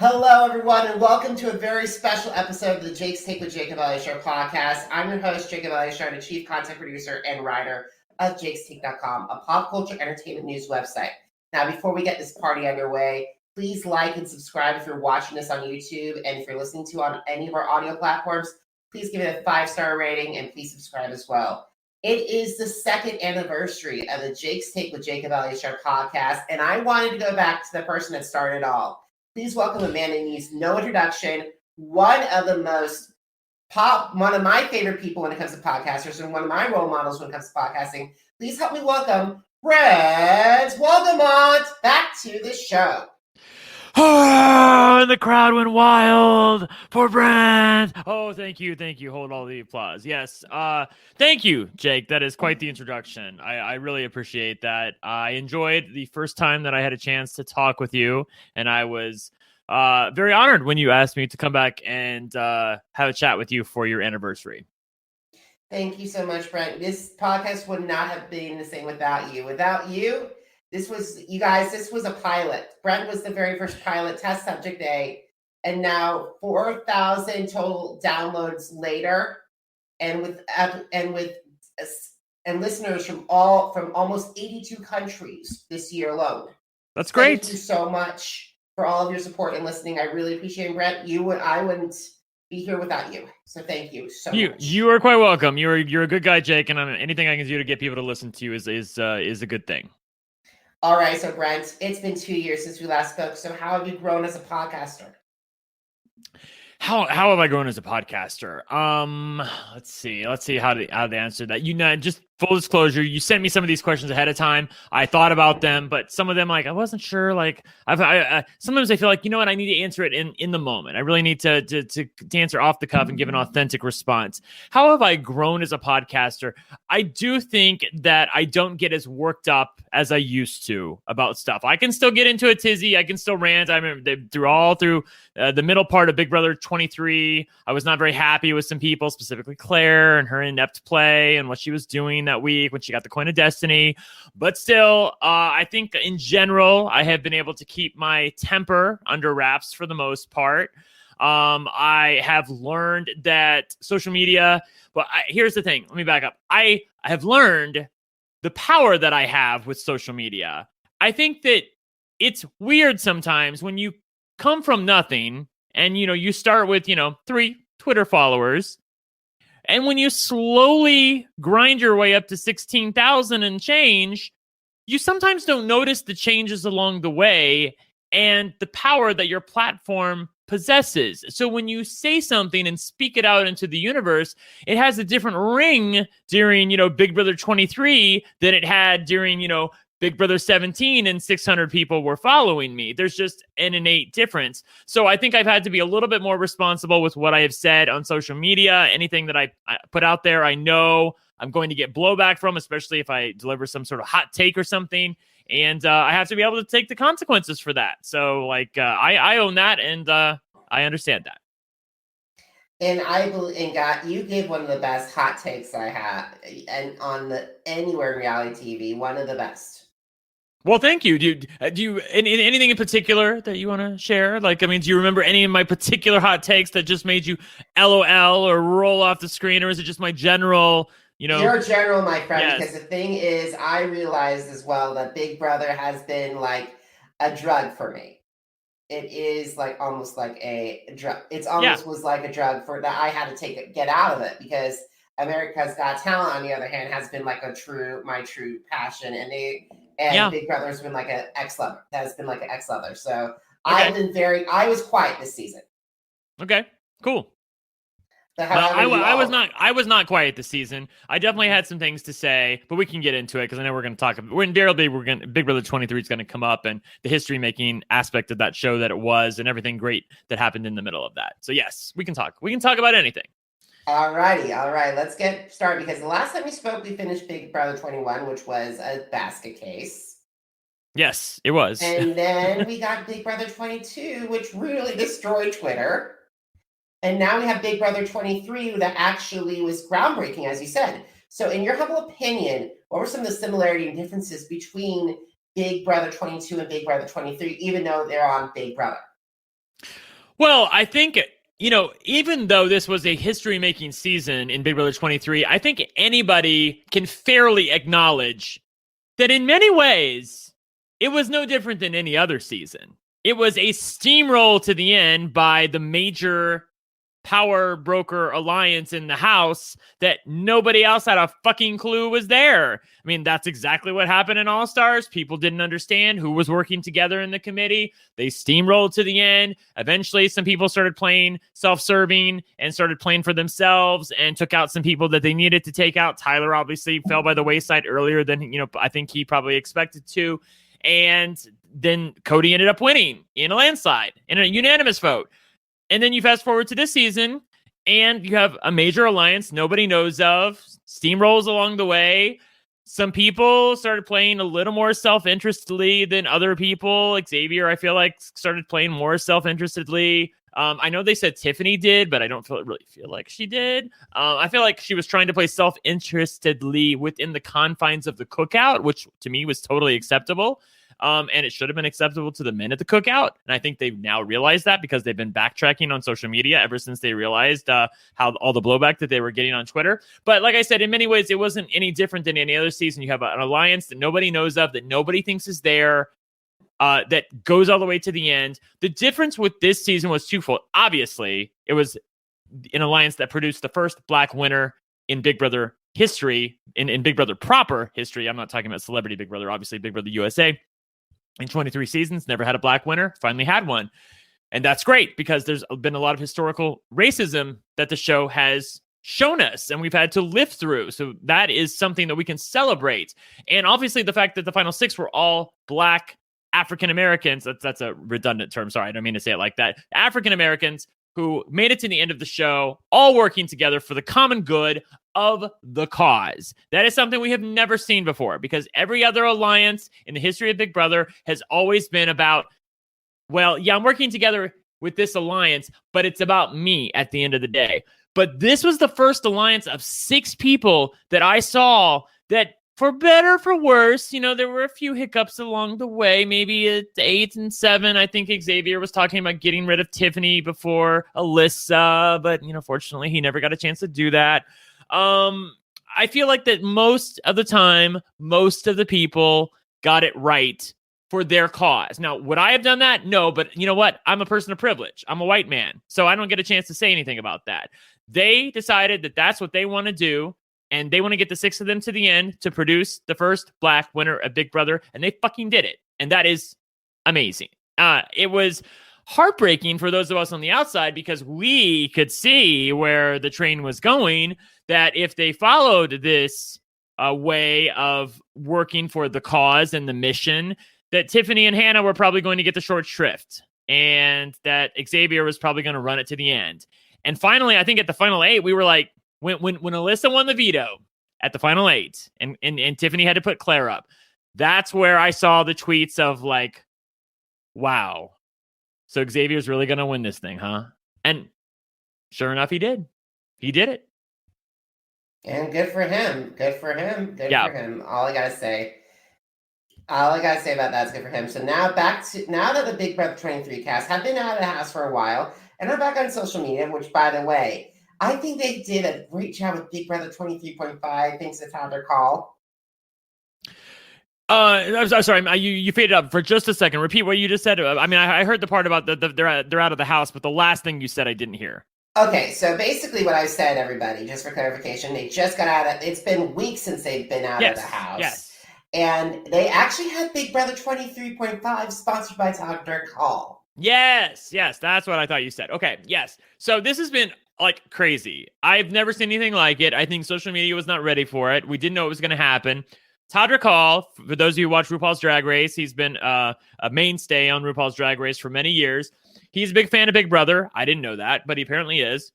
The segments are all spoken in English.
Hello, everyone, and welcome to a very special episode of the Jake's Take with Jacob Elyachar Podcast. I'm your host, Jacob Elyachar, the chief content producer and writer of jakestake.com, a pop culture entertainment news website. Now, before we get this party underway, please like and subscribe if you're watching this on YouTube, and if you're listening to on any of our audio platforms, please give it a 5-star rating and please subscribe as well. It is the second anniversary of the Jake's Take with Jacob Elyachar Podcast, and I wanted to go back to the person that started it all. Please welcome a man that needs no introduction, one of my favorite people when it comes to podcasters and one of my role models when it comes to podcasting. Please help me welcome Brent Wolgamott back to the show. Oh, and the crowd went wild for Brent. Oh, thank you. Hold all the applause. Yes. Thank you, Jake. That is quite the introduction. I really appreciate that. I enjoyed the first time that I had a chance to talk with you, and I was very honored when you asked me to come back and have a chat with you for your anniversary. Thank you so much, Brent. This podcast would not have been the same without you. This was a pilot. Brent was the very first pilot, test subject A, and now 4,000 total downloads later, and with listeners from almost 82 countries this year alone. That's great. Thank you so much for all of your support and listening. I really appreciate it, Brent. I wouldn't be here without you. So thank you so much. You are quite welcome. You're a good guy, Jake, and anything I can do to get people to listen to you is a good thing. All right, so Brent, it's been 2 years since we last spoke. So how have you grown as a podcaster? How have I grown as a podcaster? Let's see how to answer that. Just full disclosure, you sent me some of these questions ahead of time. I thought about them, but some of them, I wasn't sure. Sometimes I feel like, I need to answer it in the moment. I really need to answer off the cuff and give an authentic response. How have I grown as a podcaster? I do think that I don't get as worked up as I used to about stuff. I can still get into a tizzy. I can still rant. I remember through the middle part of Big Brother 23, I was not very happy with some people, specifically Claire and her inept play and what she was doing that week when she got the coin of destiny. But still, I think in general, I have been able to keep my temper under wraps for the most part. I have learned that social media, but here's the thing. Let me back up. I have learned the power that I have with social media. I think that it's weird sometimes when you come from nothing and, you start with, 3 Twitter followers. And when you slowly grind your way up to 16,000 and change, you sometimes don't notice the changes along the way and the power that your platform possesses. So when you say something and speak it out into the universe, it has a different ring during, Big Brother 23 than it had during, Big Brother 17 and 600 people were following me. There's just an innate difference. So I think I've had to be a little bit more responsible with what I have said on social media. Anything that I put out there, I know I'm going to get blowback from, especially if I deliver some sort of hot take or something. And I have to be able to take the consequences for that. So I own that, and I understand that. And I believe in God, you gave one of the best hot takes I have, and anywhere in reality TV, one of the best. Well, thank you. Do you anything in particular that you want to share? Do you remember any of my particular hot takes that just made you LOL or roll off the screen, or is it just my general? You're general, my friend. Yes. Because the thing is, I realized as well that Big Brother has been like a drug for me. It is almost like a drug. It's almost was like a drug for that. I had to get out of it because America's Got Talent, on the other hand, has been like my true passion, and Big Brother has been like an ex-lover. That has been like an ex-lover. So okay. I was quiet this season. Okay, cool. Well, I was not quiet this season. I definitely had some things to say, but we can get into it because I know we're going to talk about Big Brother 23 is going to come up and the history making aspect of that show that it was and everything great that happened in the middle of that. So yes, we can talk. We can talk about anything. All right. Let's get started because the last time we spoke, we finished Big Brother 21, which was a basket case. Yes, it was. And then we got Big Brother 22, which really destroyed Twitter. And now we have Big Brother 23 that actually was groundbreaking, as you said. So in your humble opinion, what were some of the similarities and differences between Big Brother 22 and Big Brother 23, even though they're on Big Brother? Well, I think, even though this was a history-making season in Big Brother 23, I think anybody can fairly acknowledge that in many ways, it was no different than any other season. It was a steamroll to the end by the major power broker alliance in the house that nobody else had a fucking clue was there. I mean, that's exactly what happened in All Stars. People didn't understand who was working together in the committee. They steamrolled to the end. Eventually, some people started playing self-serving and started playing for themselves and took out some people that they needed to take out. Tyler obviously fell by the wayside earlier than, I think he probably expected to. And then Cody ended up winning in a landslide, in a unanimous vote. And then you fast forward to this season, and you have a major alliance nobody knows of, steamrolls along the way. Some people started playing a little more self-interestedly than other people. Xavier, I feel like, started playing more self-interestedly. I know they said Tiffany did, but I don't really feel like she did. I feel like she was trying to play self-interestedly within the confines of the Cookout, which to me was totally acceptable. And it should have been acceptable to the men at the Cookout. And I think they've now realized that because they've been backtracking on social media ever since they realized how all the blowback that they were getting on Twitter. But like I said, in many ways, it wasn't any different than any other season. You have an alliance that nobody knows of, that nobody thinks is there, that goes all the way to the end. The difference with this season was twofold. Obviously, it was an alliance that produced the first Black winner in Big Brother history, in Big Brother proper history. I'm not talking about Celebrity Big Brother, obviously Big Brother USA. In 23 seasons, never had a Black winner, finally had one. And that's great because there's been a lot of historical racism that the show has shown us and we've had to live through. So that is something that we can celebrate. And obviously the fact that the final 6 were all Black African Americans, that's a redundant term. Sorry, I don't mean to say it like that. African Americans who made it to the end of the show, all working together for the common good of the cause. That is something we have never seen before because every other alliance in the history of Big Brother has always been about, well, yeah, I'm working together with this alliance, but it's about me at the end of the day. But this was the first alliance of 6 people that I saw that, for better, for worse, there were a few hiccups along the way, maybe at 8 and 7. I think Xavier was talking about getting rid of Tiffany before Alyssa, but, fortunately, he never got a chance to do that. I feel like that most of the time, most of the people got it right for their cause. Now, would I have done that? No, but you know what? I'm a person of privilege. I'm a white man, so I don't get a chance to say anything about that. They decided that that's what they want to do. And they want to get the 6 of them to the end to produce the first Black winner of Big Brother. And they fucking did it. And that is amazing. It was heartbreaking for those of us on the outside because we could see where the train was going, that if they followed this way of working for the cause and the mission, that Tiffany and Hannah were probably going to get the short shrift and that Xavier was probably going to run it to the end. And finally, I think at the final 8, we were like, when Alyssa won the veto at the final 8 and Tiffany had to put Claire up, that's where I saw the tweets of like, wow, so Xavier's really going to win this thing, huh? And sure enough, he did. He did it. And good for him. Good for him. Good for him. All I got to say about that is good for him. So now now that the Big Brother 23 cast have been out of the house for a while and are back on social media, which, by the way, I think they did a great job with Big Brother 23.5, thanks to Todrick Hall. I'm sorry, you faded up for just a second. Repeat what you just said. I mean, I heard the part about they're out of the house, but the last thing you said I didn't hear. Okay, so basically what I said, everybody, just for clarification, they just got out of, it's been weeks since they've been out of the house. Yes. And they actually had Big Brother 23.5 sponsored by Todrick Hall. Yes, that's what I thought you said. Okay, yes. So this has been like crazy. I've never seen anything like it. I think social media was not ready for it. We didn't know it was going to happen. Todrick Hall, for those of you who watch RuPaul's Drag Race, he's been a mainstay on RuPaul's Drag Race for many years. He's a big fan of Big Brother. I didn't know that, but he apparently is.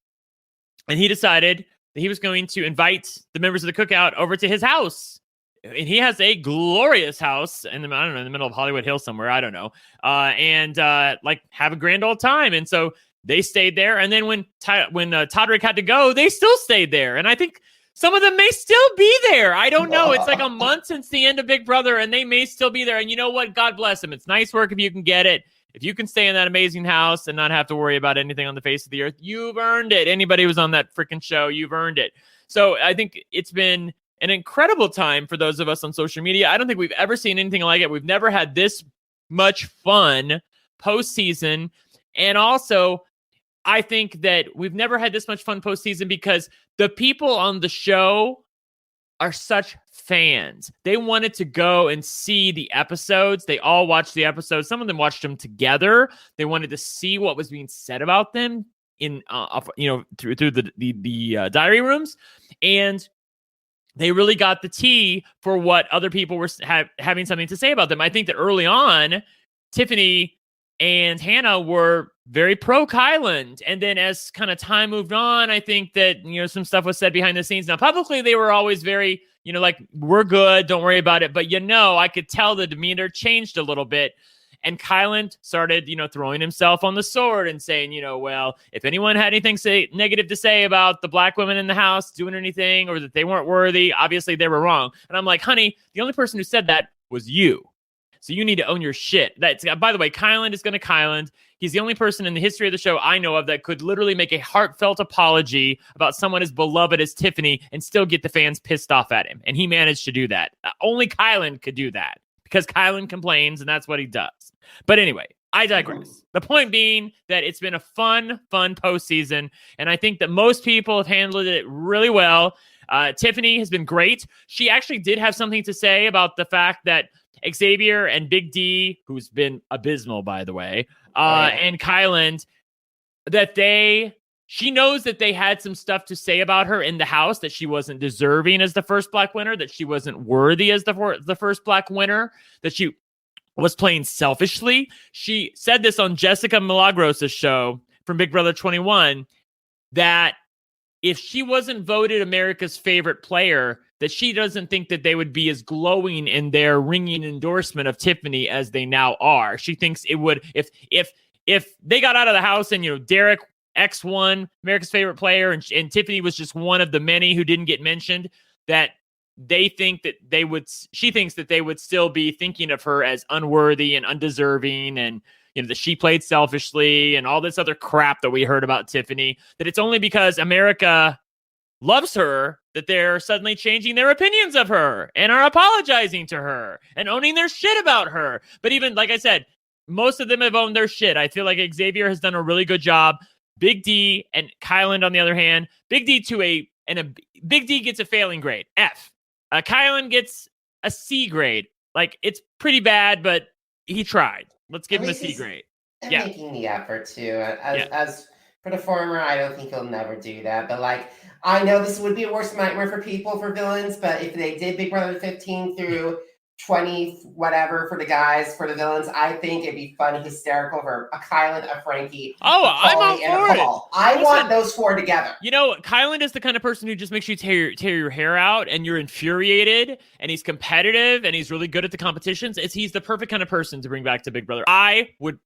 And he decided that he was going to invite the members of the Cookout over to his house. And he has a glorious house in the middle of Hollywood Hills somewhere. I don't know. And have a grand old time. And so they stayed there. And then when Todrick had to go, they still stayed there. And I think some of them may still be there. I don't know. It's like a month since the end of Big Brother, and they may still be there. And you know what? God bless them. It's nice work if you can get it. if you can stay in that amazing house and not have to worry about anything on the face of the earth, you've earned it. Anybody who's on that freaking show, you've earned it. So I think it's been an incredible time for those of us on social media. I don't think we've ever seen anything like it. We've never had this much fun postseason. And also, I think that we've never had this much fun postseason because the people on the show are such fans. They wanted to go and see the episodes. They all watched the episodes. Some of them watched them together. They wanted to see what was being said about them in, through the diary rooms, and they really got the tea for what other people were having something to say about them. I think that early on, Tiffany and Hannah were very pro Kyland. And then as kind of time moved on, I think that, some stuff was said behind the scenes. Now, publicly, they were always very, like, we're good, don't worry about it. But, I could tell the demeanor changed a little bit. And Kyland started, throwing himself on the sword and saying, well, if anyone had anything negative to say about the black women in the house doing anything or that they weren't worthy, obviously they were wrong. And I'm like, honey, the only person who said that was you. So you need to own your shit. By the way, Kyland is going to Kyland. He's the only person in the history of the show I know of that could literally make a heartfelt apology about someone as beloved as Tiffany and still get the fans pissed off at him. And he managed to do that. Only Kyland could do that because Kyland complains and that's what he does. But anyway, I digress. The point being that it's been a fun postseason. And I think that most people have handled it really well. Tiffany has been great. She actually did have something to say about the fact that Xavier and Big D, who's been abysmal, by the way, and Kyland, she knows that they had some stuff to say about her in the house, that she wasn't deserving as the first black winner, that she wasn't worthy as the first black winner, that she was playing selfishly. She said this on Jessica Milagros' show from Big Brother 21, that if she wasn't voted America's favorite player, that she doesn't think that they would be as glowing in their ringing endorsement of Tiffany as they now are. She thinks it would, if they got out of the house and, Derek X won America's favorite player and Tiffany was just one of the many who didn't get mentioned, that she thinks that they would still be thinking of her as unworthy and undeserving and, that she played selfishly and all this other crap that we heard about Tiffany, that it's only because America loves her that they're suddenly changing their opinions of her and are apologizing to her and owning their shit about her. But even, like I said, most of them have owned their shit. I feel like Xavier has done a really good job. Big D and Kyland, on the other hand, Big D gets a failing grade, F. Kyland gets a C grade. Like, it's pretty bad, but he tried. Let's give him a C grade. Yeah, making the effort too. As for the former, I don't think he'll never do that. But I know this would be a worst nightmare for people, for villains. But if they did Big Brother 15 through 20, whatever, for the guys, for the villains, I think it'd be fun and hysterical for a Kyland, a Frankie, I'm all for it. I want those four together. Kyland is the kind of person who just makes you tear your hair out and you're infuriated, and he's competitive and he's really good at the competitions. He's the perfect kind of person to bring back to Big Brother. I would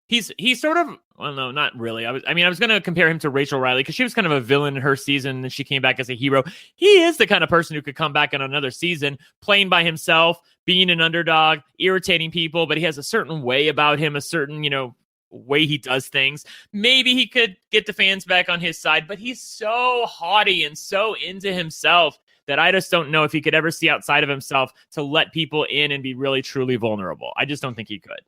he's sort of, well, no, not really. I was going to compare him to Rachel Riley because she was kind of a villain in her season and she came back as a hero. He is the kind of person who could come back in another season, playing by himself, being an underdog, irritating people, but he has a certain way about him, a certain, way he does things. Maybe he could get the fans back on his side, but he's so haughty and so into himself that I just don't know if he could ever see outside of himself to let people in and be really, truly vulnerable. I just don't think he could.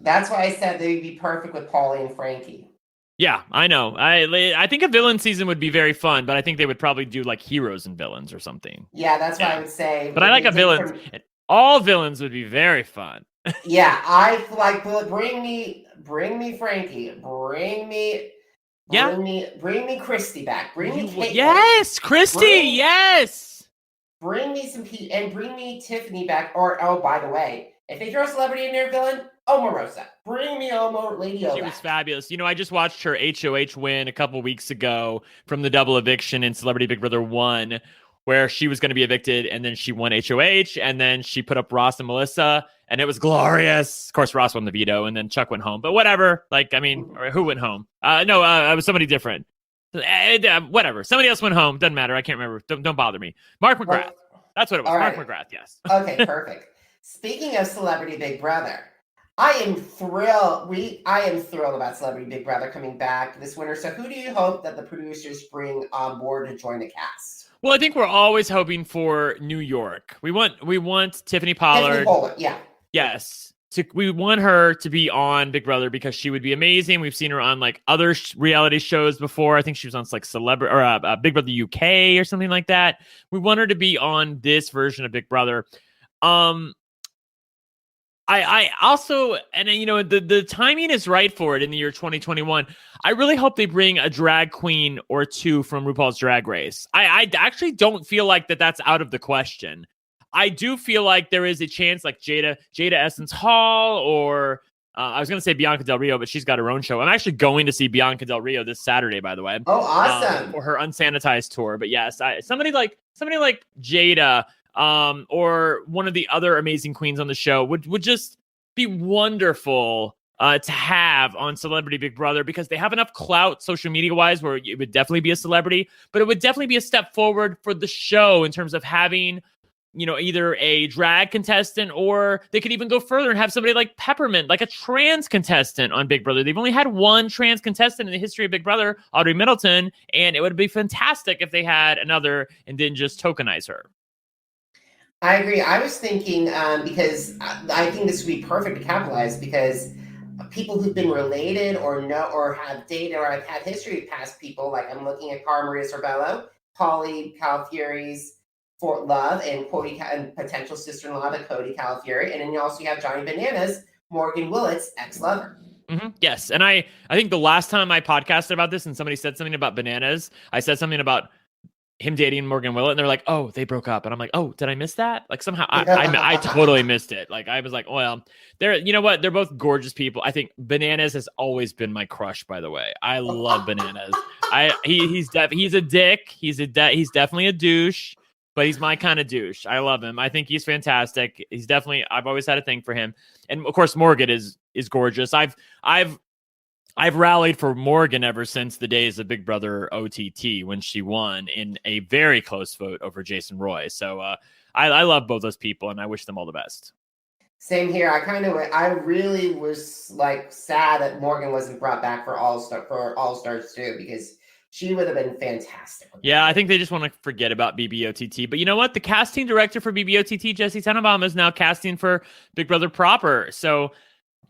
That's why I said they'd be perfect with Paulie and Frankie. Yeah, I know. I think a villain season would be very fun, but I think they would probably do like heroes and villains or something. Yeah, that's what I would say. But I like a villain. All villains would be very fun. Yeah, I like, bring me Frankie. Bring me Christy back. Bring me Kate. Yes, Christy. Yes. Bring me some and bring me Tiffany back. Or, oh, by the way, if they throw a celebrity in their villain, Omarosa. Bring me Lady O. She was fabulous. I just watched her HOH win a couple weeks ago from the double eviction in Celebrity Big Brother 1, where she was going to be evicted, and then she won HOH, and then she put up Ross and Melissa, and it was glorious. Of course, Ross won the veto, and then Chuck went home. But whatever. Who went home? It was somebody different. Whatever. Somebody else went home. Doesn't matter. I can't remember. Don't bother me. Mark McGrath. That's what it was. Mark McGrath, yes. Okay, perfect. Speaking of Celebrity Big Brother, I am thrilled. I am thrilled about Celebrity Big Brother coming back this winter. So who do you hope that the producers bring on board to join the cast? Well, I think we're always hoping for New York. We want Tiffany Pollard. Yeah. Yes. We want her to be on Big Brother because she would be amazing. We've seen her on like other reality shows before. I think she was on like Celebrity or Big Brother UK or something like that. We want her to be on this version of Big Brother. I also, and you know, the timing is right for it in the year 2021. I really hope they bring a drag queen or two from RuPaul's Drag Race. I actually don't feel like that's out of the question. I do feel like there is a chance like Jada Essence Hall or I was going to say Bianca Del Rio, but she's got her own show. I'm actually going to see Bianca Del Rio this Saturday, by the way. Oh, awesome. For her unsanitized tour. But yes, somebody like Jada or one of the other amazing queens on the show would just be wonderful to have on Celebrity Big Brother because they have enough clout social media wise where it would definitely be a celebrity, but it would definitely be a step forward for the show in terms of having, you know, either a drag contestant or they could even go further and have somebody like Peppermint, like a trans contestant on Big Brother. They've only had one trans contestant in the history of Big Brother, Audrey Middleton, and it would be fantastic if they had another and didn't just tokenize her. I agree. I was thinking because I think this would be perfect to capitalize because people who've been related or have dated or have had history with past people, like I'm looking at Cara Maria Sorbello, Pauly Calafiori's Fort Love, and Cody and potential sister-in-law to Cody Calafiori, and then you also have Johnny Bananas, Morgan Willett's ex-lover. Mm-hmm. Yes, and I think the last time I podcasted about this and somebody said something about Bananas, I said something about him dating Morgan Willett, and they're like, "Oh, they broke up," and I'm like, "Oh, did I miss that?" Like somehow I totally missed it. Like I was like, "Well, you know what? They're both gorgeous people." I think Bananas has always been my crush. By the way, I love Bananas. He's a dick. He's definitely a douche, but he's my kind of douche. I love him. I think he's fantastic. I've always had a thing for him, and of course, Morgan is gorgeous. I've rallied for Morgan ever since the days of Big Brother OTT when she won in a very close vote over Jason Roy. So I love both those people and I wish them all the best. Same here. I really was like sad that Morgan wasn't brought back for All Stars too because she would have been fantastic. Yeah, I think they just want to forget about BBOTT. But you know what? The casting director for BBOTT, Jesse Tenenbaum, is now casting for Big Brother proper. So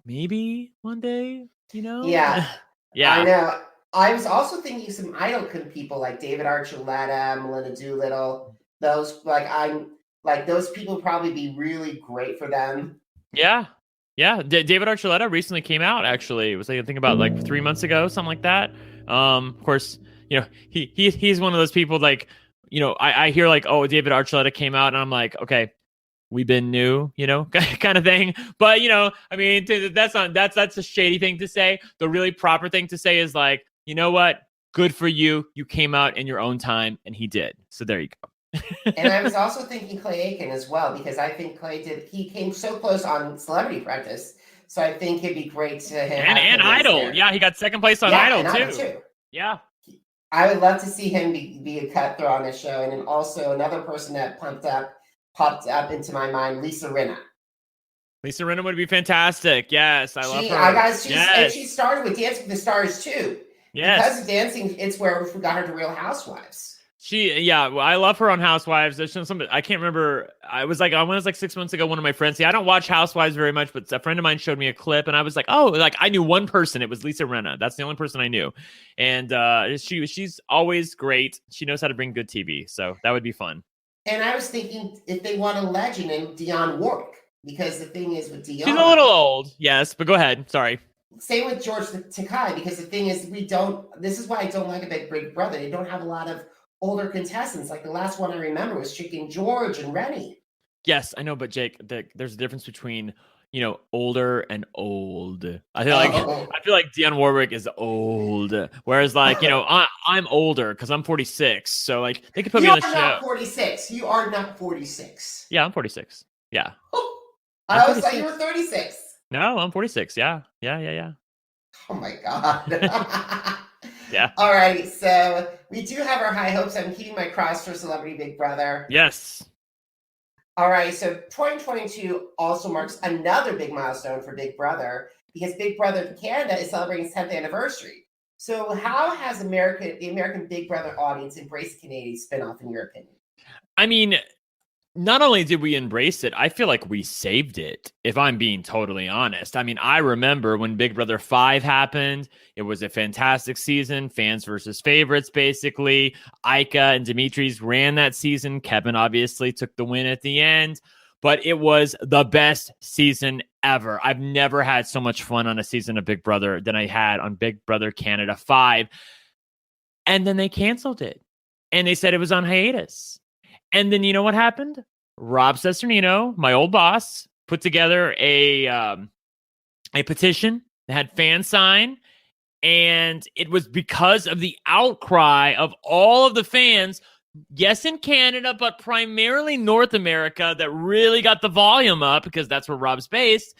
maybe one day. You know? Yeah. Yeah. I know. I was also thinking some idol people like David Archuleta, Melinda Doolittle. Those those people probably be really great for them. Yeah. Yeah. David Archuleta recently came out, actually. It was like, I think about like 3 months ago, something like that. Of course, you know, he's one of those people like, you know, I hear like, oh, David Archuleta came out and I'm like, okay, we've been new, you know, kind of thing. But, you know, I mean, that's a shady thing to say. The really proper thing to say is like, you know what? Good for you. You came out in your own time and he did. So there you go. And I was also thinking Clay Aiken as well, because I think he came so close on Celebrity Apprentice. So I think it'd be great to him. And Idol. Yeah, he got second place on Idol too. Yeah. I would love to see him be a cutthroat on this show. And then also another person that popped up into my mind, Lisa Rinna. Lisa Rinna would be fantastic. Yes, I love her. And she started with Dancing with the Stars too. Yes. Because of dancing, it's where we got her to Real Housewives. I love her on Housewives. There's something I can't remember. I was like 6 months ago. One of my friends. I don't watch Housewives very much, but a friend of mine showed me a clip, and I was like, oh, like I knew one person. It was Lisa Rinna. That's the only person I knew, and she's always great. She knows how to bring good TV, so that would be fun. And I was thinking if they want a legend named Dionne Warwick, because the thing is with Dionne, she's a little old, yes, but go ahead. Sorry. Same with George Takei, because the thing is this is why I don't like a Big Brother. They don't have a lot of older contestants. Like the last one I remember was Chicken George and Rennie. Yes, I know, but Jake, there's a difference between, you know, older and old. I feel like Dionne Warwick is old, whereas like, you know, I'm older because I'm 46. So like they could put me on the show. You are not 46. You are not 46. Yeah, I'm 46. Yeah. I always thought you were 36. No, I'm 46. Yeah. Oh my God. Yeah. All right. So we do have our high hopes. I'm keeping my cross for Celebrity Big Brother. Yes. All right, so 2022 also marks another big milestone for Big Brother because Big Brother Canada is celebrating its 10th anniversary. So, how has the American Big Brother audience embraced the Canadian spinoff, in your opinion? I mean, not only did we embrace it, I feel like we saved it, if I'm being totally honest. I mean, I remember when Big Brother 5 happened. It was a fantastic season, fans versus favorites, basically. Ika and Dimitri's ran that season. Kevin obviously took the win at the end, but it was the best season ever. I've never had so much fun on a season of Big Brother than I had on Big Brother Canada 5. And then they canceled it, and they said it was on hiatus. And then you know what happened? Rob Cesternino, my old boss, put together a petition that had fans sign, and it was because of the outcry of all of the fans, yes, in Canada, but primarily North America, that really got the volume up, because that's where Rob's based,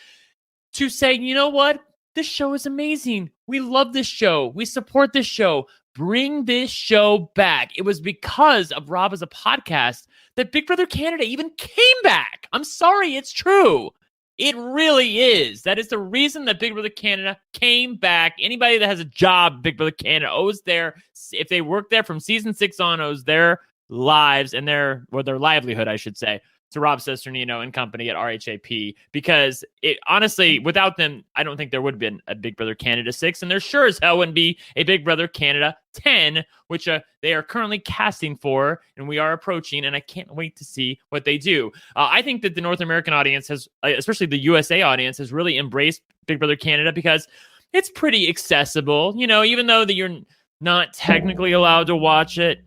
to say, you know what? This show is amazing. We love this show. We support this show. Bring this show back. It was because of Rob as a podcast that Big Brother Canada even came back. I'm sorry, it's true. It really is. That is the reason that Big Brother Canada came back. Anybody that has a job, Big Brother Canada owes if they work there from season 6 on, owes their lives and their livelihood, I should say, to Rob Cesternino and company at RHAP, because it honestly, without them, I don't think there would have been a Big Brother Canada 6, and there sure as hell wouldn't be a Big Brother Canada 10, which they are currently casting for, and we are approaching, and I can't wait to see what they do. I think that the North American audience has, especially the USA audience, has really embraced Big Brother Canada because it's pretty accessible. You know, even though that you're not technically allowed to watch it,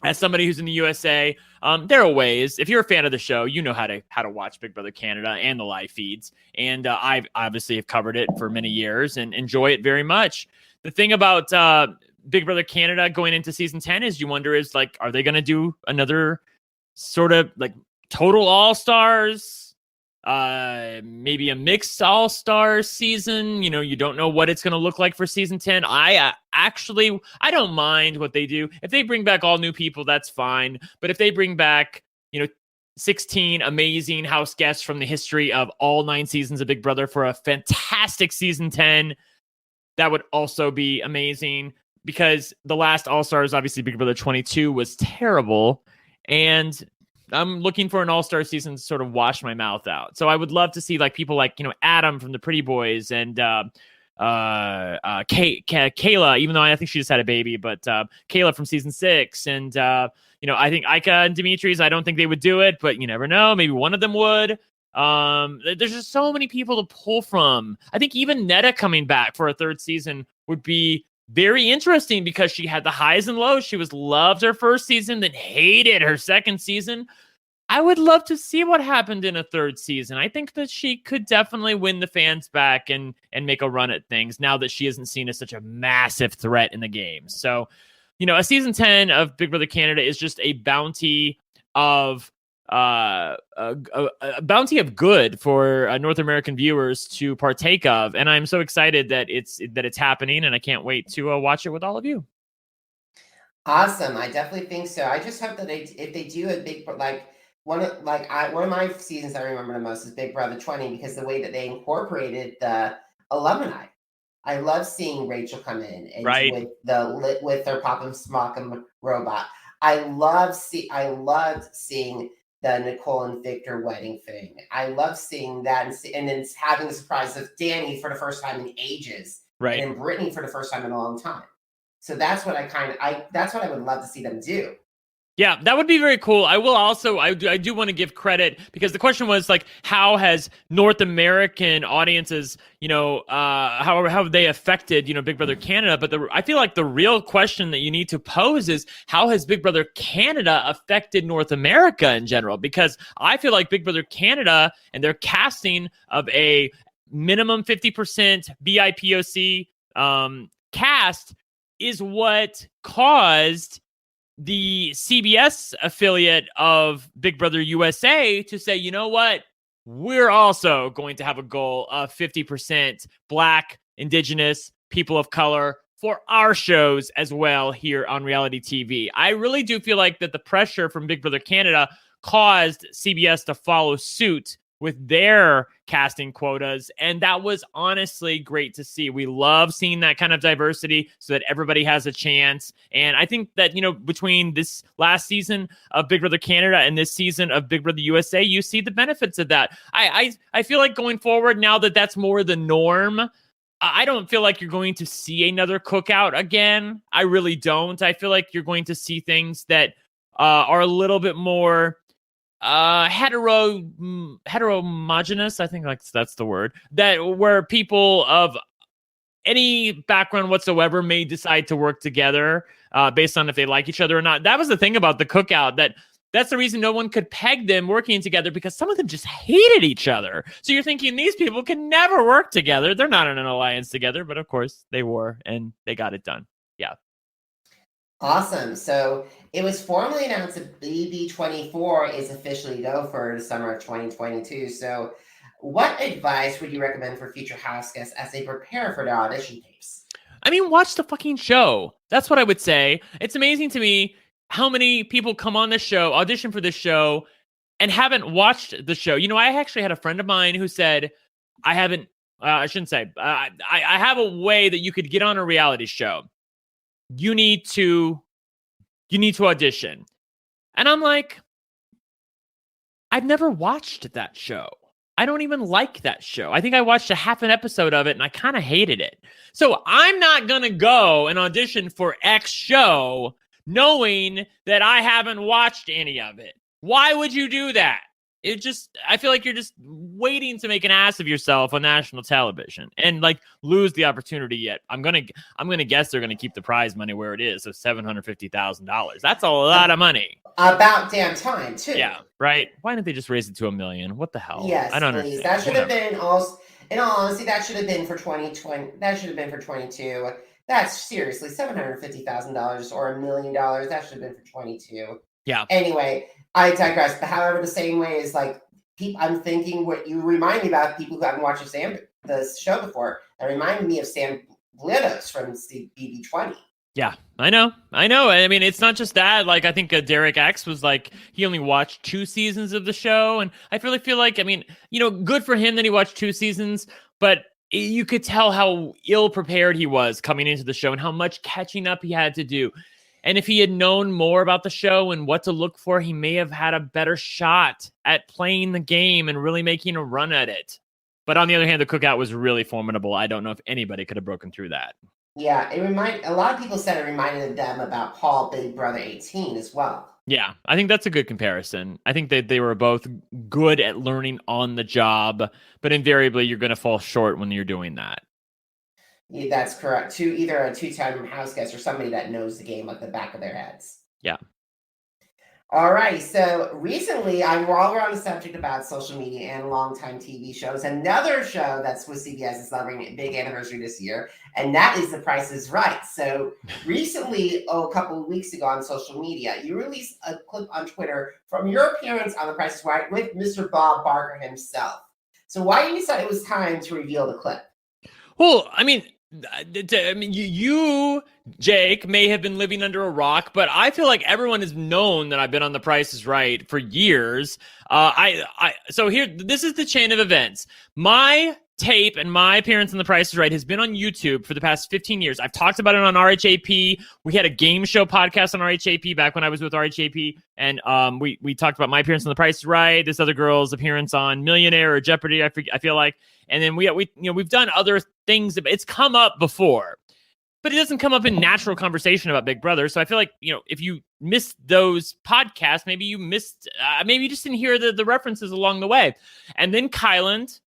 as somebody who's in the USA, there are ways. If you're a fan of the show, you know how to watch Big Brother Canada and the live feeds. And I obviously have covered it for many years and enjoy it very much. The thing about Big Brother Canada going into season 10 is you wonder is, like, are they going to do another sort of like total all-stars? Maybe a mixed all-star season. You know, you don't know what it's going to look like for season 10. I don't mind what they do. If they bring back all new people, that's fine. But if they bring back, 16 amazing house guests from the history of all 9 seasons of Big Brother for a fantastic season 10, that would also be amazing, because the last All-Stars, obviously Big Brother 22, was terrible. And I'm looking for an all-star season to sort of wash my mouth out. So I would love to see people like, Adam from the Pretty Boys and Kayla, even though I think she just had a baby, but Kayla from season 6. And, I think Ika and Dimitri's, I don't think they would do it, but you never know. Maybe one of them would. There's just so many people to pull from. I think even Netta coming back for a 3rd season would be very interesting, because she had the highs and lows. She loved her 1st season, then hated her 2nd season. I would love to see what happened in a 3rd season. I think that she could definitely win the fans back and make a run at things now that she isn't seen as such a massive threat in the game. So, a season 10 of Big Brother Canada is just a bounty of a bounty of good for North American viewers to partake of, and I'm so excited that it's happening, and I can't wait to watch it with all of you. Awesome, I definitely think so. I just hope that if they do a big one of my seasons I remember the most is Big Brother 20, because the way that they incorporated the alumni. I love seeing Rachel come in and with their Pop 'em Smock 'em robot. I loved seeing the Nicole and Victor wedding thing. I love seeing that, and then having the surprise of Danny for the first time in ages, right, and Brittany for the first time in a long time. So that's what that's what I would love to see them do. Yeah, that would be very cool. I will also, I do want to give credit, because the question was how has North American audiences, how have they affected, Big Brother Canada? But I feel like the real question that you need to pose is, how has Big Brother Canada affected North America in general? Because I feel like Big Brother Canada and their casting of a minimum 50% BIPOC cast is what caused the CBS affiliate of Big Brother USA to say, you know what, we're also going to have a goal of 50% Black, Indigenous, people of color for our shows as well here on reality TV. I really do feel like that the pressure from Big Brother Canada caused CBS to follow suit with their casting quotas. And that was honestly great to see. We love seeing that kind of diversity so that everybody has a chance. And I think that, between this last season of Big Brother Canada and this season of Big Brother USA, you see the benefits of that. I feel like going forward, now that that's more the norm, I don't feel like you're going to see another Cookout again. I really don't. I feel like you're going to see things that are a little bit more heteromogenous. I think that's the word, that where people of any background whatsoever may decide to work together based on if they like each other or not. That was the thing about the Cookout, that's the reason no one could peg them working together, because some of them just hated each other. So you're thinking these people can never work together. They're not in an alliance together, but of course they were, and they got it done. Yeah. Awesome. So it was formally announced that BB24 is officially go for the summer of 2022. So what advice would you recommend for future house guests as they prepare for their audition tapes? I mean, watch the fucking show. That's what I would say. It's amazing to me how many people come on this show, audition for this show, and haven't watched the show. I actually had a friend of mine who said, I haven't, I shouldn't say, I have a way that you could get on a reality show. You need to audition. And I'm like, I've never watched that show. I don't even like that show. I think I watched a half an episode of it and I kind of hated it. So I'm not going to go and audition for X show knowing that I haven't watched any of it. Why would you do that? I feel like you're just waiting to make an ass of yourself on national television and lose the opportunity yet. I'm gonna guess they're gonna keep the prize money where it is, so $750,000. That's a lot of money. About damn time, too. Yeah, right. Why didn't they just raise it to $1 million? What the hell? Yes, I don't please. understand. That should have been also. In all honesty, that should have been for 2020. That should have been for 22. That's seriously $750,000 or $1 million. That should have been for 22. Yeah. Anyway, I digress. But however, the same way is I'm thinking what you remind me about people who haven't watched the show before. That reminded me of Sam Glitos from BB20. Yeah, I know. I mean, it's not just that. I think Derek X was he only watched 2 seasons of the show. And I feel like, I mean, good for him that he watched 2 seasons, but you could tell how ill prepared he was coming into the show and how much catching up he had to do. And if he had known more about the show and what to look for, he may have had a better shot at playing the game and really making a run at it. But on the other hand, the Cookout was really formidable. I don't know if anybody could have broken through that. Yeah, a lot of people said it reminded them about Paul Big Brother 18 as well. Yeah, I think that's a good comparison. I think that they were both good at learning on the job, but invariably you're going to fall short when you're doing that. Yeah, that's correct. Either a 2-time house guest or somebody that knows the game like the back of their heads. Yeah. All right. So recently, while we're on the subject about social media and longtime TV shows, another show that's with CBS is celebrating a big anniversary this year, and that is The Price is Right. So recently, a couple of weeks ago on social media, you released a clip on Twitter from your appearance on The Price is Right with Mr. Bob Barker himself. So why did you decide it was time to reveal the clip? Well, I mean, you, Jake, may have been living under a rock, but I feel like everyone has known that I've been on The Price is Right for years. So here, this is the chain of events. My tape and my appearance on The Price is Right has been on YouTube for the past 15 years. I've talked about it on RHAP. We had a game show podcast on RHAP back when I was with RHAP, and we talked about my appearance on The Price is Right, this other girl's appearance on Millionaire or Jeopardy, I feel like. And then we've done other things. It's come up before, but it doesn't come up in natural conversation about Big Brother. So I feel like, if you missed those podcasts, maybe you just didn't hear the references along the way. And then Kyland,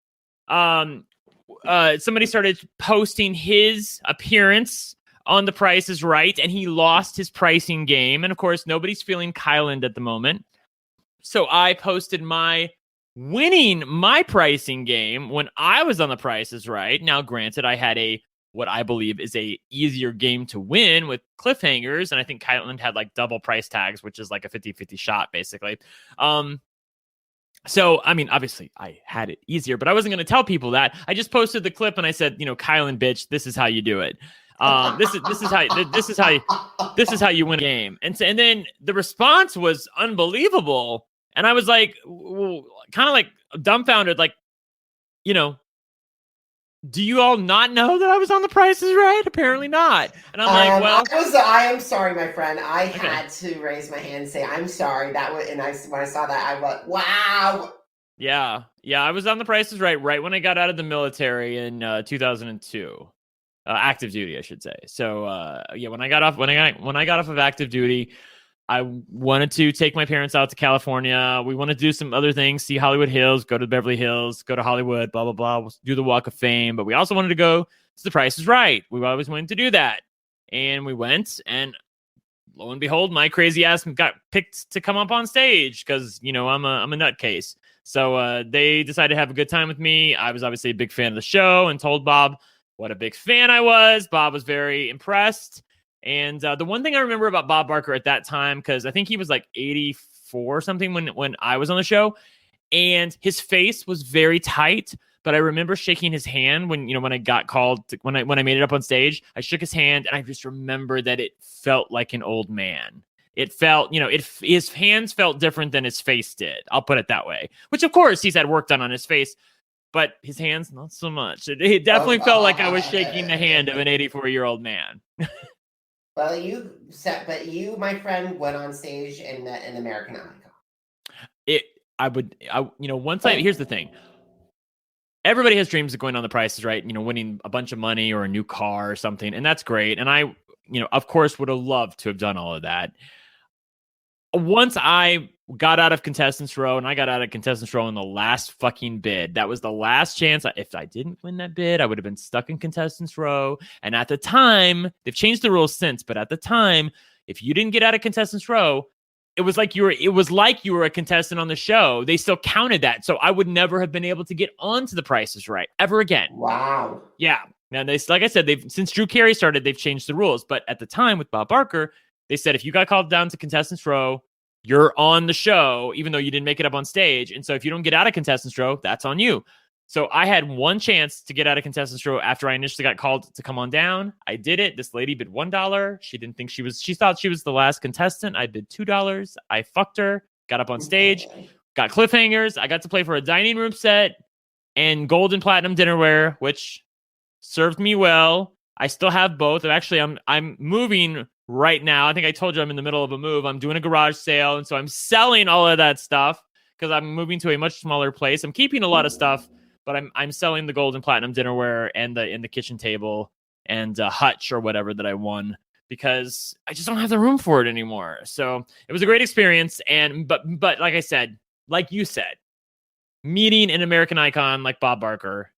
somebody started posting his appearance on The Price is Right, and he lost his pricing game. And of course, nobody's feeling Kyland at the moment. So I posted winning my pricing game when I was on The Price is Right. Now, granted, I had what I believe is a easier game to win with cliffhangers, and I think Kyland had double price tags, which is a 50-50 shot, basically. So, I mean, obviously, I had it easier, but I wasn't going to tell people that. I just posted the clip and I said, Kyland, bitch, this is how you do it. This is how you win a game. And then the response was unbelievable. And I was like, kind of like dumbfounded, like, do you all not know that I was on The Price is Right? Apparently not. And I'm like, well, I am sorry, my friend. I had to raise my hand and say, I'm sorry. When I saw that, I went, wow. Yeah. I was on The Price is Right when I got out of the military in 2002. Active duty, I should say. So, when I got off of active duty, I wanted to take my parents out to California. We want to do some other things, see Hollywood Hills, go to Beverly Hills, go to Hollywood, blah, blah, blah. We'll do the Walk of Fame. But we also wanted to go to The Price is Right. We always wanted to do that. And we went, and lo and behold, my crazy ass got picked to come up on stage because, I'm a nutcase. So they decided to have a good time with me. I was obviously a big fan of the show and told Bob what a big fan I was. Bob was very impressed. And the one thing I remember about Bob Barker at that time, because I think he was like 84 or something when I was on the show, and his face was very tight. But I remember shaking his hand when I got called when I made it up on stage. I shook his hand, and I just remember that it felt like an old man. It felt, his hands felt different than his face did. I'll put it that way. Which of course he's had work done on his face, but his hands not so much. It definitely felt like I was shaking the hand of an 84-year-old man. Well, you, my friend, went on stage in an American Icon. Here's the thing. Everybody has dreams of going on The Price is Right, winning a bunch of money or a new car or something. And that's great. And I, of course, would have loved to have done all of that. Once I got out of Contestants Row, and I got out of Contestants Row in the last fucking bid. That was the last chance. If I didn't win that bid, I would have been stuck in Contestants Row. And at the time, they've changed the rules since, but at the time, if you didn't get out of Contestants Row, it was like you were a contestant on the show. They still counted that. So I would never have been able to get onto The Price is Right ever again. Wow. Yeah. Now, like I said, since Drew Carey started, they've changed the rules. But at the time with Bob Barker, they said if you got called down to Contestants Row, you're on the show, even though you didn't make it up on stage. And so if you don't get out of Contestants Row, that's on you. So I had one chance to get out of Contestants Row after I initially got called to come on down. I did it. This lady bid $1. She thought she was the last contestant. I bid $2. I fucked her, got up on stage, got cliffhangers. I got to play for a dining room set and gold and platinum dinnerware, which served me well. I still have both. Actually, I'm moving right now. I think I told you I'm in the middle of a move. I'm doing a garage sale, and so I'm selling all of that stuff because I'm moving to a much smaller place. I'm keeping a lot of stuff, but I'm selling the gold and platinum dinnerware and the kitchen table and hutch or whatever that I won because I just don't have the room for it anymore. So it was a great experience, but like I said, like you said, meeting an American icon like Bob Barker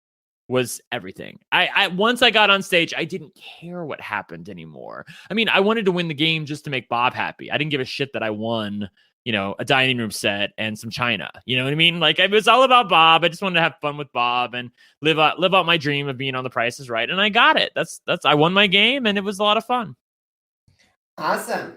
was everything. I once I got on stage, I didn't care what happened anymore. I mean, I wanted to win the game just to make Bob happy. I didn't give a shit that I won, a dining room set and some china. You know what I mean? Like it was all about Bob. I just wanted to have fun with Bob and live out my dream of being on The Price is Right. And I got it. I won my game and it was a lot of fun. Awesome.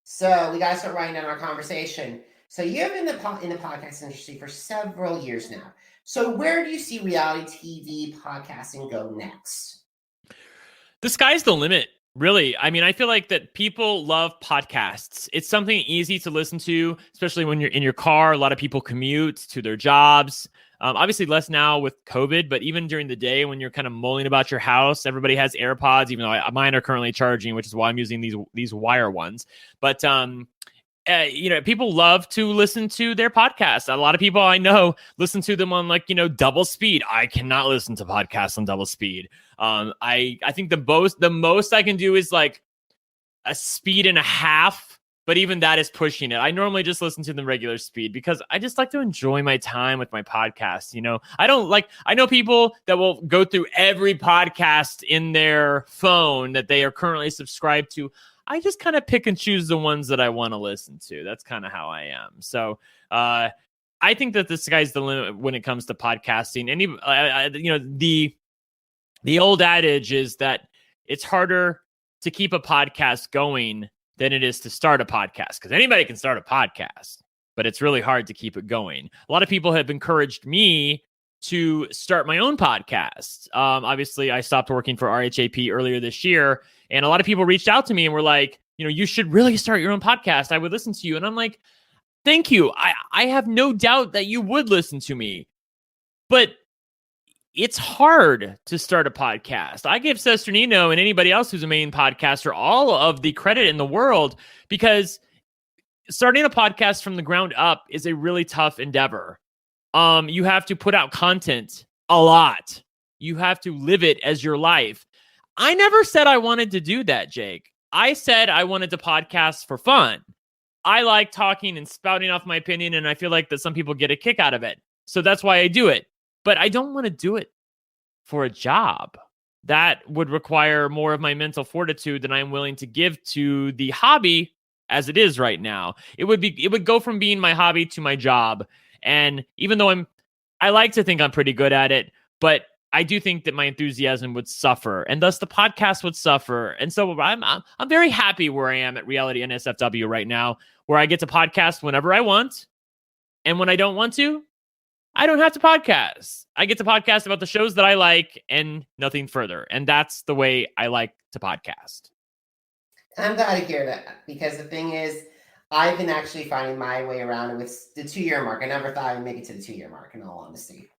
So we got to start writing down our conversation. So you've been in the podcast industry for several years now. So where do you see reality TV podcasting go next? The sky's the limit, really. I mean, I feel like that people love podcasts. It's something easy to listen to, especially when you're in your car. A lot of people commute to their jobs. Obviously less now with COVID, but even during the day when you're kind of mulling about your house, everybody has AirPods, even though mine are currently charging, which is why I'm using these wire ones. But people love to listen to their podcasts. A lot of people I know listen to them on double speed. I cannot listen to podcasts on double speed. I think the most I can do is like a speed and a half, but even that is pushing it. I normally just listen to them regular speed because I just like to enjoy my time with my podcast. I know people that will go through every podcast in their phone that they are currently subscribed to. I just kind of pick and choose the ones that I want to listen to. That's kind of how I am. So I think that the sky's the limit when it comes to podcasting. And the old adage is that it's harder to keep a podcast going than it is to start a podcast, because anybody can start a podcast, but it's really hard to keep it going. A lot of people have encouraged me to start my own podcast. Obviously, I stopped working for RHAP earlier this year, and a lot of people reached out to me and were like, you should really start your own podcast. I would listen to you. And I'm like, Thank you. I have no doubt that you would listen to me, but it's hard to start a podcast. I give Sesternino and anybody else who's a main podcaster all of the credit in the world, because starting a podcast from the ground up is a really tough endeavor. You have to put out content a lot. You have to live it as your life. I never said I wanted to do that, Jake. I said I wanted to podcast for fun. I like talking and spouting off my opinion, and I feel like that some people get a kick out of it. So that's why I do it. But I don't want to do it for a job. That would require more of my mental fortitude than I'm willing to give to the hobby as it is right now. It would go from being my hobby to my job. And even though I like to think I'm pretty good at it, but I do think that my enthusiasm would suffer, and thus the podcast would suffer. And so I'm very happy where I am at Reality NSFW right now, where I get to podcast whenever I want. And when I don't want to, I don't have to podcast. I get to podcast about the shows that I like and nothing further. And that's the way I like to podcast. I'm glad to hear that, because the thing is, I've been actually finding my way around with the 2-year mark. I never thought I would make it to the 2-year mark, in all honesty.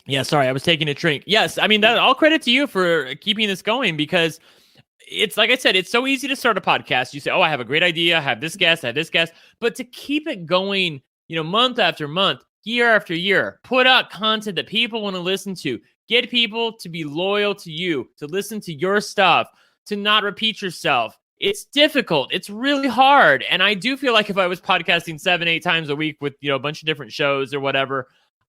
Yeah, sorry, I was taking a drink. Yes, I mean, that all credit to you for keeping this going, because it's like I said, it's so easy to start a podcast. You say, oh, I have a great idea. I have this guest. But to keep it going, month after month, year after year, put out content that people want to listen to, get people to be loyal to you, to listen to your stuff, to not repeat yourself. It's difficult. It's really hard. And I do feel like if I was podcasting 7-8 times a week with, a bunch of different shows or whatever,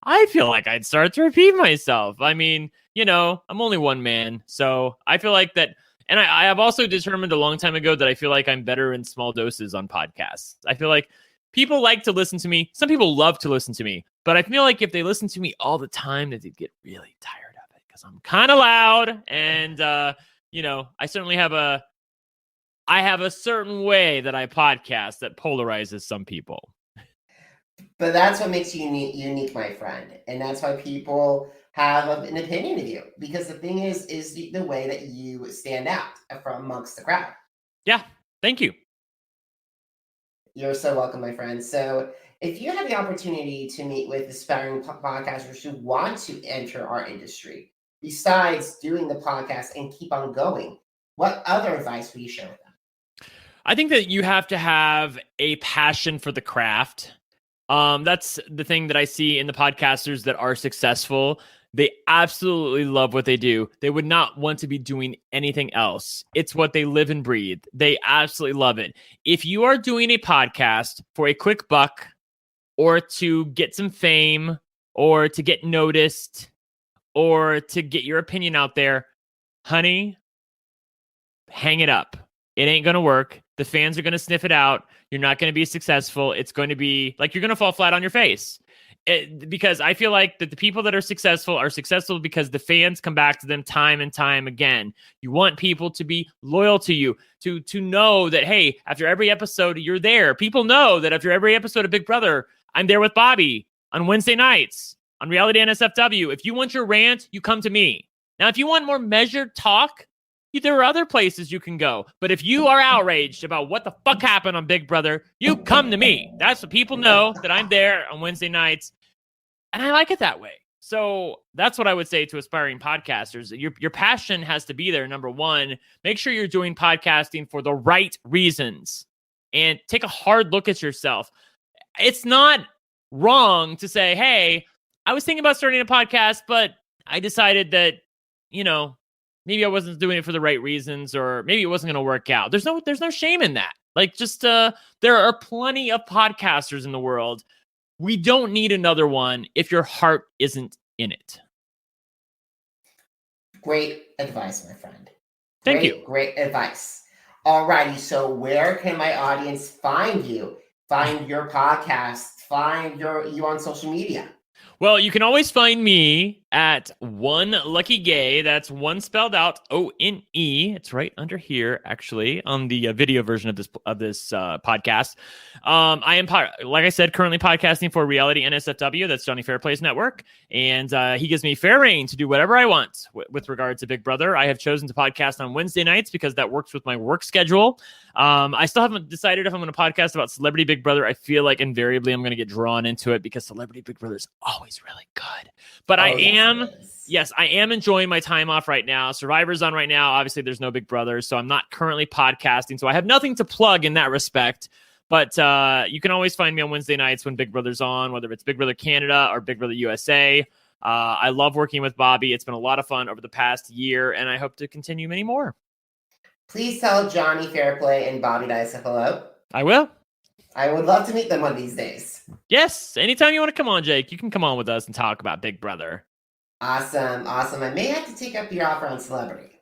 I feel like I'd start to repeat myself. I mean, I'm only one man. So I feel like that. And I have also determined a long time ago that I feel like I'm better in small doses on podcasts. I feel like people like to listen to me. Some people love to listen to me. But I feel like if they listen to me all the time, that they'd get really tired of it, because I'm kind of loud. And, I certainly have a certain way that I podcast that polarizes some people. But that's what makes you unique, my friend. And that's why people have an opinion of you. Because the thing is the way that you stand out from amongst the crowd. Yeah, thank you. You're so welcome, my friend. So if you have the opportunity to meet with aspiring podcasters who want to enter our industry, besides doing the podcast and keep on going, what other advice would you share with them? I think that you have to have a passion for the craft. That's the thing that I see in the podcasters that are successful. They absolutely love what they do. They would not want to be doing anything else. It's what they live and breathe. They absolutely love it. If you are doing a podcast for a quick buck, or to get some fame, or to get noticed, or to get your opinion out there, honey, hang it up. It ain't going to work. The fans are going to sniff it out. You're not going to be successful. It's going to be like you're going to fall flat on your face. Because I feel like that the people that are successful because the fans come back to them time and time again. You want people to be loyal to you, to know that, hey, after every episode, you're there. People know that after every episode of Big Brother, I'm there with Bobby on Wednesday nights on Reality NSFW. If you want your rant, you come to me. Now, if you want more measured talk, there are other places you can go. But if you are outraged about what the fuck happened on Big Brother, you come to me. That's what people know, that I'm there on Wednesday nights. And I like it that way. So that's what I would say to aspiring podcasters. Your passion has to be there, number one. Make sure you're doing podcasting for the right reasons. And take a hard look at yourself. It's not wrong to say, hey, I was thinking about starting a podcast, but I decided that, maybe I wasn't doing it for the right reasons, or maybe it wasn't going to work out. There's no shame in that. Like, just there are plenty of podcasters in the world. We don't need another one if your heart isn't in it. Great advice, my friend. Thank you. Great advice. Alrighty, so where can my audience find you? Find your podcast, find you on social media? Well, you can always find me at One Lucky Gay. That's one spelled out ONE. It's right under here, actually, on the video version of this podcast. I am, like I said, currently podcasting for Reality NSFW. That's Jonny Fairplay's network, and he gives me fair reign to do whatever I want with regard to Big Brother. I have chosen to podcast on Wednesday nights because that works with my work schedule. I still haven't decided if I'm going to podcast about Celebrity Big Brother. I feel like invariably I'm going to get drawn into it because Celebrity Big Brother is always really good. But I am enjoying my time off right now. Survivor's on right now. Obviously, there's no Big Brother, so I'm not currently podcasting. So I have nothing to plug in that respect. But you can always find me on Wednesday nights when Big Brother's on, whether it's Big Brother Canada or Big Brother USA. I love working with Bobby. It's been a lot of fun over the past year, and I hope to continue many more. Please tell Jonny Fairplay and Bobby that I said hello. I will. I would love to meet them one of these days. Yes. Anytime you want to come on, Jake, you can come on with us and talk about Big Brother. Awesome. I may have to take up your offer on Celebrity.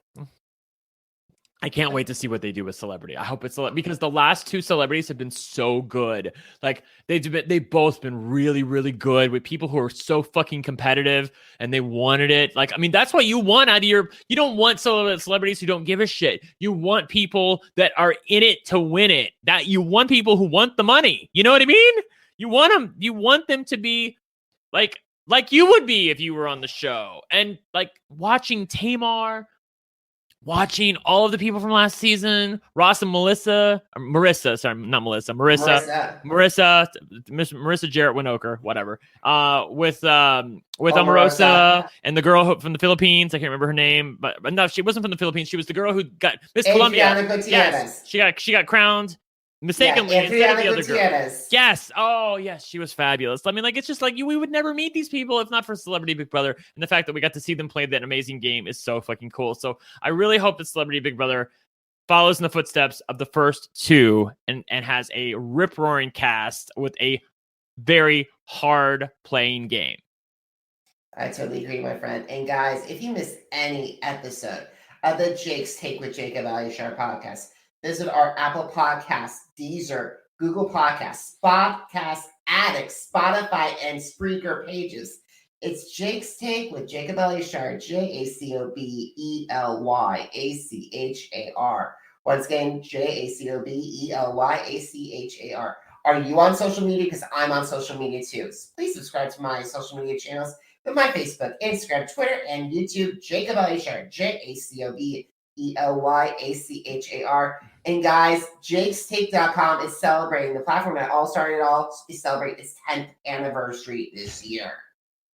I can't wait to see what they do with Celebrity. I hope it's because the last two celebrities have been so good. Like they've both been really, really good with people who are so fucking competitive and they wanted it. Like, I mean, that's what you want out of you don't want celebrities who don't give a shit. You want people that are in it to win it. That you want people who want the money. You know what I mean? You want them to be like you would be if you were on the show. And like watching Tamar, watching all of the people from last season, Ross and Marissa Jarrett Winokur, whatever. With Omarosa and the girl from the Philippines. I can't remember her name, but no, she wasn't from the Philippines. She was the girl who got Miss Colombia. Yes, she got crowned. Mistakenly, instead of the other girl. Yes. Oh, yes. She was fabulous. I mean, like, it's just like we would never meet these people if not for Celebrity Big Brother. And the fact that we got to see them play that amazing game is so fucking cool. So I really hope that Celebrity Big Brother follows in the footsteps of the first two and has a rip-roaring cast with a very hard playing game. I totally agree, my friend. And guys, if you missed any episode of the Jake's Take with Jacob Elyachar podcast, visit our Apple Podcasts, Deezer, Google Podcasts, Podcast Addict, Spotify, and Spreaker pages. It's Jake's Take with Jacob Elyachar, JACOBELYACHAR. Once again, JACOBELYACHAR. Are you on social media? Because I'm on social media too. So please subscribe to my social media channels with my Facebook, Instagram, Twitter, and YouTube. Jacob Elyachar, JACOBELYACHAR. And guys, jakestake.com is celebrating. The platform that all started is celebrating its 10th anniversary this year.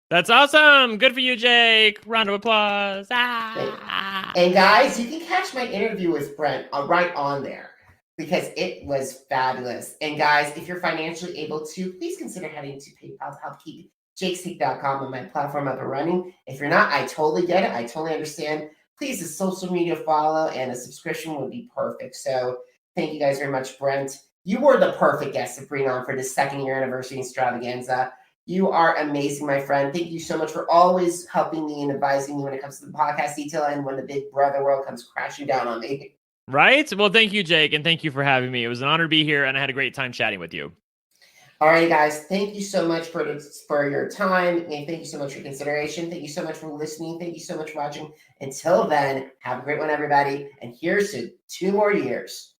That's awesome. Good for you, Jake. Round of applause. Ah. And guys, you can catch my interview with Brent right on there because it was fabulous. And guys, if you're financially able to, please consider heading to PayPal to help keep jakestake.com and my platform up and running. If you're not, I totally get it. I totally understand. Please, a social media follow and a subscription would be perfect. So thank you guys very much, Brent. You were the perfect guest to bring on for this second year anniversary extravaganza. You are amazing, my friend. Thank you so much for always helping me and advising me when it comes to the podcast detail and when the Big Brother world comes crashing down on me. Right? Well, thank you, Jake, and thank you for having me. It was an honor to be here, and I had a great time chatting with you. All right, guys. Thank you so much for your time, and thank you so much for consideration. Thank you so much for listening. Thank you so much for watching. Until then, have a great one, everybody. And here's to 2 more years.